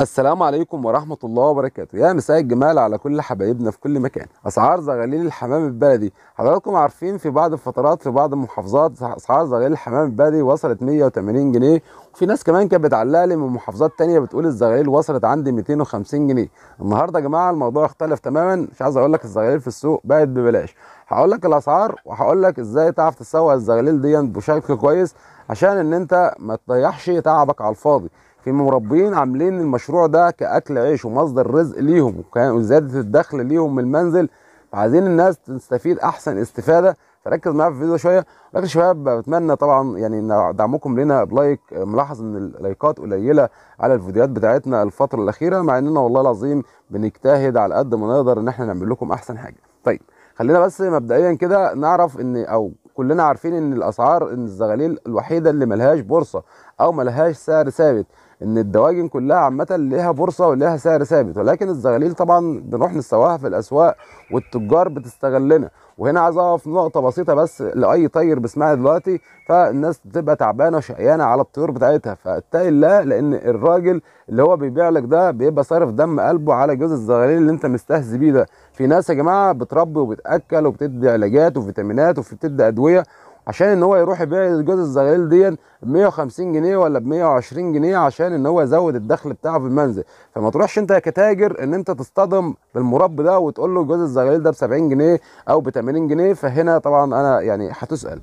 السلام عليكم ورحمة الله وبركاته. يا مساء الجمال على كل حبايبنا في كل مكان. أسعار زغاليل الحمام البلدي، حضراتكم عارفين في بعض الفترات في بعض المحافظات أسعار زغاليل الحمام البلدي وصلت 180 جنيه، وفي ناس كمان كانت بتعلق لي من محافظات تانية بتقول الزغاليل وصلت عندي 250 جنيه. النهارده يا جماعة الموضوع اختلف تماما، مش عايز أقول لك الزغاليل في السوق بقت ببلاش. هقول لك الأسعار وهقول لك إزاي تعرف تسوق الزغاليل دي بشكل كويس عشان إن أنت ما تضيعش تعبك على الفاضي. في مربين عاملين المشروع ده كأكل عيش ومصدر رزق ليهم وزيادة الدخل ليهم من المنزل، فعايزين الناس تستفيد أحسن استفادة. فركز معايا في الفيديو شوية. ولكن يا شباب بتمنى طبعا يعني إن دعمكم لنا بلايك. ملاحظ إن اللايكات قليلة على الفيديوهات بتاعتنا الفترة الأخيرة، مع إننا والله العظيم بنجتهد على قد ما نقدر إن إحنا نعمل لكم أحسن حاجة. طيب خلينا بس مبدئيا كده نعرف إن أو كلنا عارفين ان الاسعار، ان الزغاليل الوحيده اللي ملهاش بورصه او ملهاش سعر ثابت. ان الدواجن كلها عامه ليها بورصه وليها سعر ثابت، ولكن الزغاليل طبعا بنروح نسواها في الاسواق والتجار بتستغلنا. وهنا عايز اقف نقطه بسيطه بس لاي طير بيسمعني دلوقتي، فالناس بتبقى تعبانه وشقيانه على الطيور بتاعتها، فاتقي الله، لان الراجل اللي هو بيبيع لك ده بيبقى صارف دم قلبه على جوز الزغاليل اللي انت مستهزي بيه ده. في ناس يا جماعه بتربي وبتاكل وبتدي علاجات وفيتامينات وبتدي ادويه عشان ان هو يروح يبيع جوز الزغاليل دي ب 150 جنيه ولا ب 120 جنيه عشان ان هو يزود الدخل بتاعه في المنزل. فما تروحش انت كتاجر ان انت تصطدم بالمربي ده وتقول له جوز الزغاليل ده ب 70 جنيه او ب 80 جنيه، فهنا طبعا انا يعني هتسال.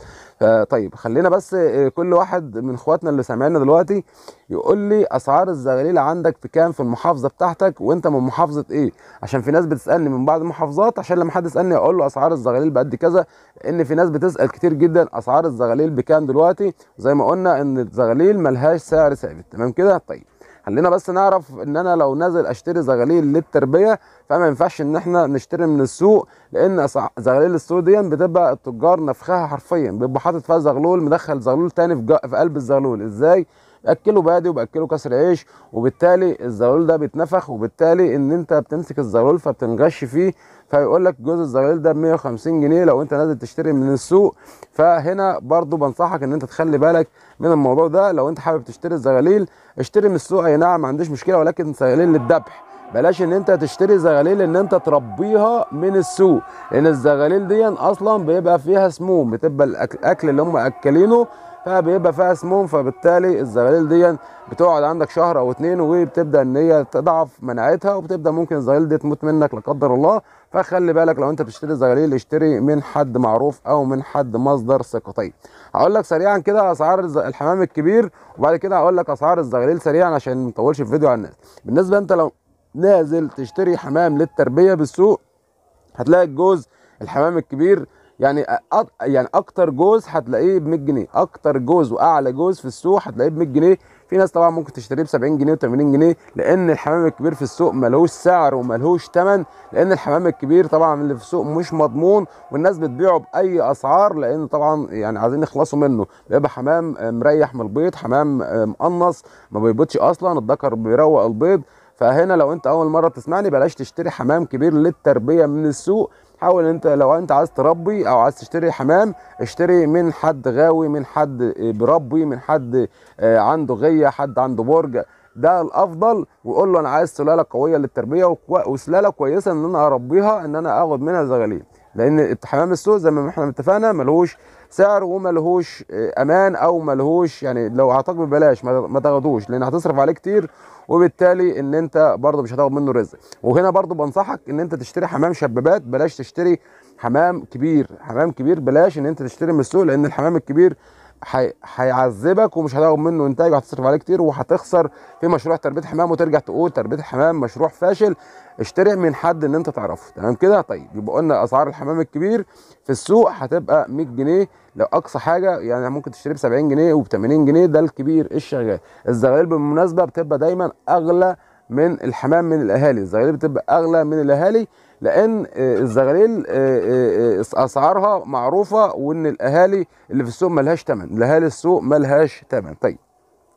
طيب خلينا بس كل واحد من اخواتنا اللي سامعينا دلوقتي يقول لي اسعار الزغاليل عندك في كام في المحافظه بتاعتك، وانت من محافظه ايه؟ عشان في ناس بتسالني من بعض المحافظات، عشان لما حد يسالني اقول له اسعار الزغاليل بقد كذا. لان في ناس بتسال كتير جدا اسعار الزغاليل بكام دلوقتي، زي ما قلنا ان الزغاليل ملهاش سعر ثابت. تمام كده؟ طيب خلينا بس نعرف ان انا لو نازل اشتري زغاليل للتربيه فما ينفعش ان احنا نشتري من السوق، لان زغاليل السوق دي بتبقى التجار نفخها حرفيا، بيبقى حاطط فيها زغلول مدخل زغلول تاني في قلب الزغلول. ازاي؟ باكله بادي وباكله كسر عيش، وبالتالي الزغلول ده بيتنفخ، وبالتالي ان انت بتمسك الزغلول فبتنغش فيه، فيقول لك جوز الزغلول ده ب 150 جنيه لو انت نازل تشتري من السوق. فهنا برضو بنصحك ان انت تخلي بالك من الموضوع ده. لو انت حابب تشتري الزغاليل اشتري من السوق، اي نعم ما عنديش مشكله، ولكن زغاليل للذبح. بلاش ان انت تشتري زغاليل ان انت تربيها من السوق، لان الزغاليل دي اصلا بيبقى فيها سموم، بتبقى الاكل اللي هم اكلينه فبيبقى فيها سموم، فبالتالي الزغاليل دي بتقعد عندك شهر او اتنين وبتبدا ان هي تضعف مناعتها، وبتبدا ممكن الزغاليل دي تموت منك لا قدر الله. فخلي بالك لو انت بتشتري زغاليل اشتري من حد معروف او من حد مصدر ثقه. طيب هقول لك سريعا كده اسعار الحمام الكبير، وبعد كده هقول لك اسعار الزغاليل سريعا عشان ما نطولش الفيديو على الناس. بالنسبه انت لو نازل تشتري حمام للتربيه بالسوق، هتلاقي الجوز الحمام الكبير يعني اكتر جوز هتلاقيه ب 100 جنيه. اكتر جوز واعلى جوز في السوق هتلاقيه ب 100 جنيه. في ناس طبعا ممكن تشتريه ب 70 جنيه و80 جنيه، لان الحمام الكبير في السوق ملهوش سعر وملهوش ثمن، لان الحمام الكبير طبعا اللي في السوق مش مضمون، والناس بتبيعه باي اسعار، لان طبعا يعني عايزين يخلصوا منه. بيبقى حمام مريح من البيض، حمام مقنص ما بيبيضش اصلا، الذكر بيروق البيض. فهنا لو انت اول مره تسمعني بلاش تشتري حمام كبير للتربيه من السوق. حاول انت لو انت عايز تربي او عايز تشتري حمام اشتري من حد غاوي، من حد بربي، من حد عنده غيه، حد عنده برج، ده الافضل. وقول له انا عايز سلاله قويه للتربيه وسلاله كويسه ان انا اربيها، ان انا اخد منها زغاليل، لان حمام السوق زي ما احنا اتفقنا ملهوش سعر وملهوش امان، او ملهوش يعني لو اعطاك ببلاش ما تاخدوش، لان هتصرف عليه كتير، وبالتالي ان انت برضه مش هتاخد منه رزق. وهنا برضه بنصحك ان انت تشتري حمام شبابات، بلاش تشتري حمام كبير. حمام كبير بلاش ان انت تشتري من السوق، لان الحمام الكبير هيعذبك ومش هتاخد منه انتاج، وهتصرف عليه كتير وهتخسر في مشروع تربيه حمام، وترجع تقول تربيه الحمام مشروع فاشل. اشتري من حد ان انت تعرفه. تمام كده؟ طيب يبقى قلنا اسعار الحمام الكبير في السوق هتبقى 100 جنيه، لو اقصى حاجه يعني ممكن تشتري ب 70 جنيه وب 80 جنيه، ده الكبير الشغال. الزغاليل بالمناسبه بتبقى دايما اغلى من الحمام من الاهالي، الزغاليل بتبقى اغلى من الاهالي، لان الزغاليل اسعارها معروفه، وان الاهالي اللي في السوق ملهاش ثمن، الاهالي السوق ملهاش ثمن. طيب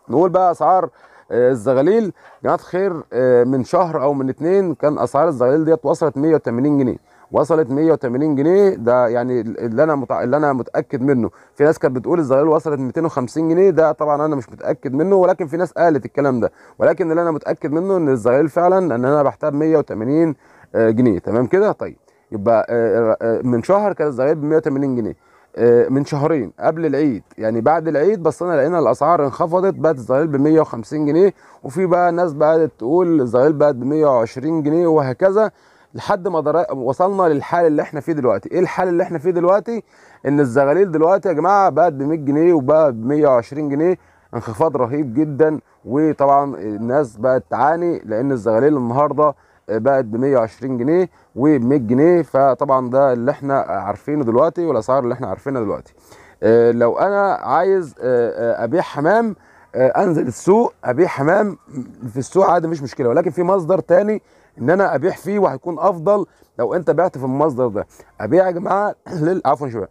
نقول بقى اسعار الزغاليل. جماعه خير من شهر او من اتنين كان اسعار الزغاليل ديت وصلت 180 جنيه، وصلت 180 جنيه، ده يعني اللي انا متاكد منه. في ناس كانت بتقول الزغاليل وصلت 250 جنيه، ده طبعا انا مش متاكد منه، ولكن في ناس قالت الكلام ده. ولكن اللي انا متاكد منه ان الزغاليل فعلا ان انا بحتاج 180 جنيه. تمام كده. طيب يبقى من شهر كانت الزغاليل ب 180 جنيه. من شهرين قبل العيد يعني بعد العيد بصينا لقينا الاسعار انخفضت، بقت الزغاليل ب 150 جنيه. وفي بقى ناس بقت تقول الزغاليل بقت ب 120 جنيه، وهكذا لحد ما وصلنا للحال اللي احنا فيه دلوقتي. ايه الحال اللي احنا فيه دلوقتي؟ ان الزغاليل دلوقتي يا جماعه بقت ب 100 جنيه وبقى ب 120 جنيه، انخفاض رهيب جدا. وطبعا الناس بقت تعاني لان الزغاليل النهارده بقت ب 120 جنيه وب 100 جنيه. فطبعا ده اللي احنا عارفينه دلوقتي والاسعار اللي احنا عارفينها دلوقتي. لو انا عايز ابيع حمام، انزل السوق ابيع حمام في السوق عادي مش مشكله، ولكن في مصدر تاني ان انا ابيع فيه وهيكون افضل لو انت بعت في المصدر ده. ابيع يا جماعه عفوا شويه.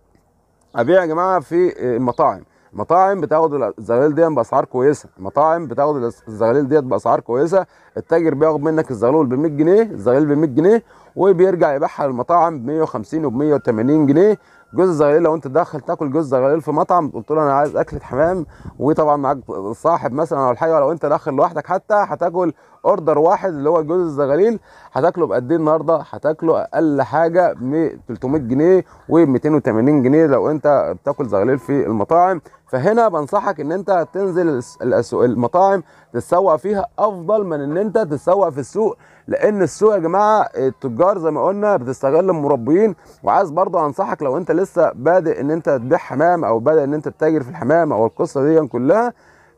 ابيع يا جماعه في المطاعم. المطاعم بتاخد الزغاليل دي باسعار كويسه، المطاعم بتاخد الزغاليل ديت باسعار كويسه. التاجر بياخد منك الزغلول ب 100 جنيه، الزغاليل ب 100 جنيه، وبيرجع يبيعها للمطاعم ب 150 وب 180 جنيه. جوز الزغاليل لو انت داخل تاكل جوز زغاليل في مطعم قلت له انا عايز اكله حمام، وطبعا معاك صاحب مثلا او حاجه، ولو انت داخل لوحدك حتى هتاكل اوردر واحد اللي هو جوز الزغاليل، هتاكله بقد ايه النهارده؟ هتاكله اقل حاجه ب 300 جنيه و 280 جنيه لو انت بتاكل زغاليل في المطاعم. فهنا بنصحك ان انت تنزل المطاعم تتسوق فيها افضل من ان انت تتسوق في السوق، لان السوق يا جماعه التجار زي ما قلنا بتستغل المربيين. وعايز برضه انصحك لو انت لسه بادئ ان انت تبيع حمام او بادئ ان انت تتاجر في الحمام او القصه دي كلها،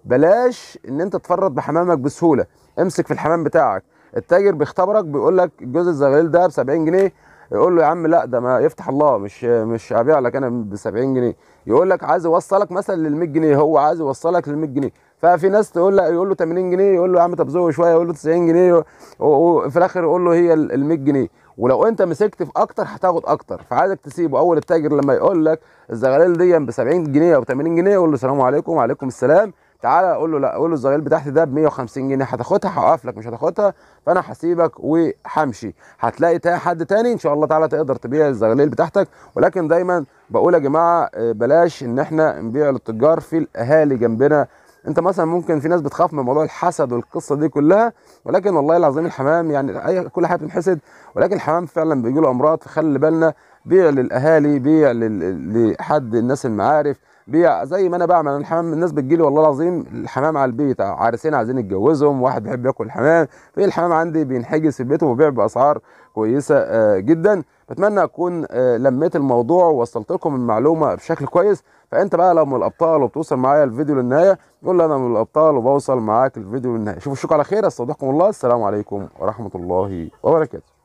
بلاش ان انت تفرط بحمامك بسهوله. امسك في الحمام بتاعك. التاجر بيختبرك بيقول لك جوز الزغاليل ده ب 70 جنيه، يقول له يا عم لا ده ما يفتح الله، مش هبيع لك انا ب 70 جنيه. يقول لك عايز يوصلك مثلا لل 100 جنيه، هو عايز يوصلك لل 100 جنيه. ففي ناس تقول له يقول له 80 جنيه، يقول له يا عم طب زود شويه، يقول له 90 جنيه، وفي الاخر يقول له هي ال 100 جنيه. ولو انت مسكت في اكتر هتاخد اكتر. فعايزك تسيبه. اول التاجر لما يقول لك الزغاليل دي ب 70 جنيه او 80 جنيه، قول له السلام عليكم. وعليكم السلام. تعالى قول له لا، قول له الزغاليل بتاعتي ده ب 150 جنيه، هتاخدها هوقف لك، مش هتاخدها فانا هسيبك وهمشي. هتلاقي حد تاني ان شاء الله تعالى تقدر تبيع الزغاليل بتاعتك. ولكن دايما بقول يا جماعه بلاش ان احنا نبيع للتجار في الاهالي جنبنا. انت مثلا ممكن في ناس بتخاف من موضوع الحسد والقصه دي كلها، ولكن والله العظيم الحمام يعني كل حاجه بتنحسد، ولكن الحمام فعلا بيجي له امراض. فخلي بالنا. بيع للاهالي، بيع لحد الناس المعارف، بيع زي ما انا بعمل. الحمام الناس بتجيلي والله العظيم الحمام على البيت، عريسين عايزين يتجوزهم، واحد بيحب ياكل الحمام، في الحمام عندي بينحجز في البيت وبيع باسعار كويسه جدا. بتمنى اكون لميت الموضوع ووصلت لكم المعلومه بشكل كويس. فانت بقى لو من الابطال وبتوصل معايا الفيديو للنهايه، قول لي انا من الابطال وبوصل معاك الفيديو للنهايه. شوفوا الشوك على خير. استودعكم الله. السلام عليكم ورحمه الله وبركاته.